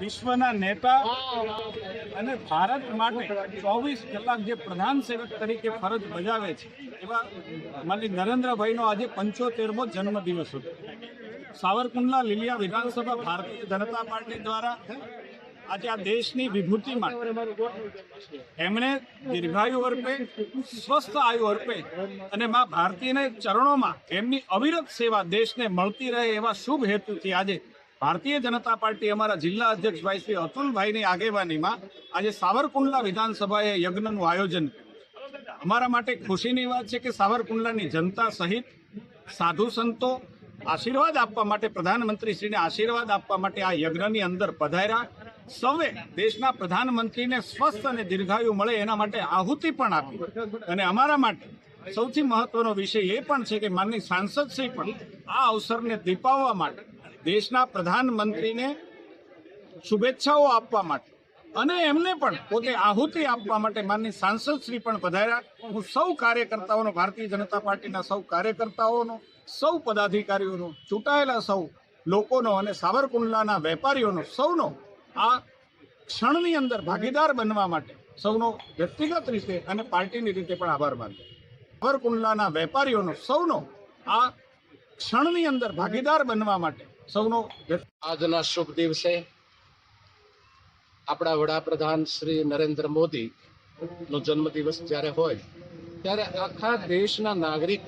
વિશ્વના નેતા અને ભારત માટે 24 કલાક જે પ્રધાન સેવક તરીકે ફરજ બજાવે છે એવા માનનીય નરેન્દ્રભાઈનો આજે 75મો જન્મદિવસ હતો। સાવરકુંડલા લીલિયા વિધાનસભા ભારતીય જનતા પાર્ટી દ્વારા આજે આ દેશની વિભૂતિ માટે એમણે દીર્ઘાયુ અર્પે, સ્વસ્થ આયુ અર્પે અને મા ભારતીના ચરણોમાં એમની અવિરત સેવા દેશને મળતી રહે એવા શુભ હેતુથી આજે ભારતીય જનતા પાર્ટી અમારા જિલ્લા અધ્યક્ષ ભાઈ શ્રી અતુલભાઈની આગેવાનીમાં આજે સાવરકુંડલા વિધાનસભાએ યજ્ઞનું આયોજન કર્યું। અમારા માટે ખુશીની વાત છે કે સાવરકુંડલાની જનતા સહિત સાધુ સંતો આશીર્વાદ આપવા માટે, પ્રધાનમંત્રીશ્રીને આશીર્વાદ આપવા માટે આ યજ્ઞની અંદર પધાર્યા। સૌએ દેશના પ્રધાનમંત્રીને સ્વસ્થ અને દીર્ઘાયુ મળે એના માટે આહુતિ પણ આપી અને અમારા માટે સૌથી મહત્વનો વિષય એ પણ છે કે માનનીય સાંસદશ્રી પણ આ અવસરને દીપાવવા માટે દેશના પ્રધાનમંત્રીને શુભેચ્છાઓ આપવા માટે અને એમને પણ પોતે આહુતિ આપવા માટે માનનીય સાંસદશ્રી પણ પધાર્યા। હું સૌ કાર્યકર્તાઓનો, ભારતીય જનતા પાર્ટીના સૌ કાર્યકર્તાઓનો, સૌ પદાધિકારીઓનો, ચૂંટાયેલા સૌ લોકોનો અને સાવરકુંડલાના વેપારીઓનો સૌનો આ ક્ષણની અંદર ભાગીદાર બનવા માટે સૌનો વ્યક્તિગત રીતે અને પાર્ટીની રીતે પણ આભાર માનું। સાવરકુંડલાના વેપારીઓનો સૌનો આ ક્ષણની અંદર ભાગીદાર બનવા માટે સૌનો આજના શુભ દિવસે આપણા વડાપ્રધાન શ્રી નરેન્દ્ર મોદી નો જન્મદિવસ જ્યારે હોય ત્યારે આખા દેશના નાગરિક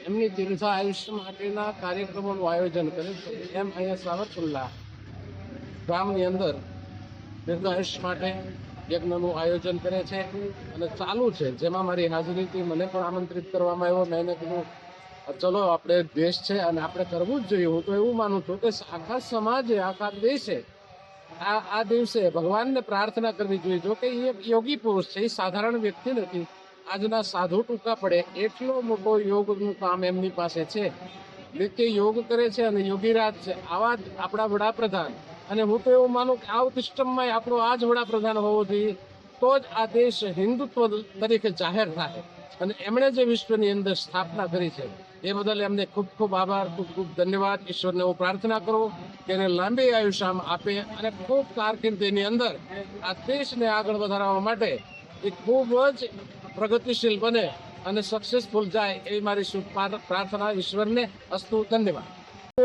એમની દીર્ઘ આયુષ્ય માટેના કાર્યક્રમોનું આયોજન કરે છે। એમ અહીંયા સાવરકુંડલા ગામની અંદર દીર્ઘ આયુષ્ય માટે યજ્ઞનું આયોજન કરે છે અને ચાલુ છે, જેમાં મારી હાજરીથી મને પણ આમંત્રિત કરવામાં આવ્યો। મેં કીધું ચલો, આપણે દેશ છે અને આપણે કરવું જ જોઈએ। હું તો એવું માનું છું કે આખા સમાજે, આખા દેશે આ દિવસે ભગવાનને પ્રાર્થના કરવી જોઈએ। જો કે એ યોગી પુરુષ છે, એ સાધારણ વ્યક્તિ નથી। આજના સાધુ ટૂંકા પડે એટલો મોટો યોગનું કામ એમની પાસે છે। વ્યક્તિ યોગ કરે છે અને યોગીરાજ છે। આવા જ આપણા વડાપ્રધાન, અને હું તો એવું માનું કે આ સિસ્ટમમાં આપણો આ જ વડાપ્રધાન હોવો જોઈએ, તો જ આ દેશ હિન્દુત્વ તરીકે જાહેર થાય। અને એમણે જે વિશ્વની અંદર સ્થાપના કરી છે એ બદલ એમને ખૂબ ખૂબ આભાર, ખૂબ ખૂબ ધન્યવાદ। ઈશ્વરને હું પ્રાર્થના કરું કે એને લાંબી આયુષ્ય આપે અને ખૂબ કારકિર્દીની અંદર આ દેશને આગળ વધારવા માટે એ ખૂબ જ પ્રગતિશીલ બને અને સક્સેસફુલ જાય એવી મારી શુભ પ્રાર્થના ઈશ્વરને અસ્તુ। ધન્યવાદ।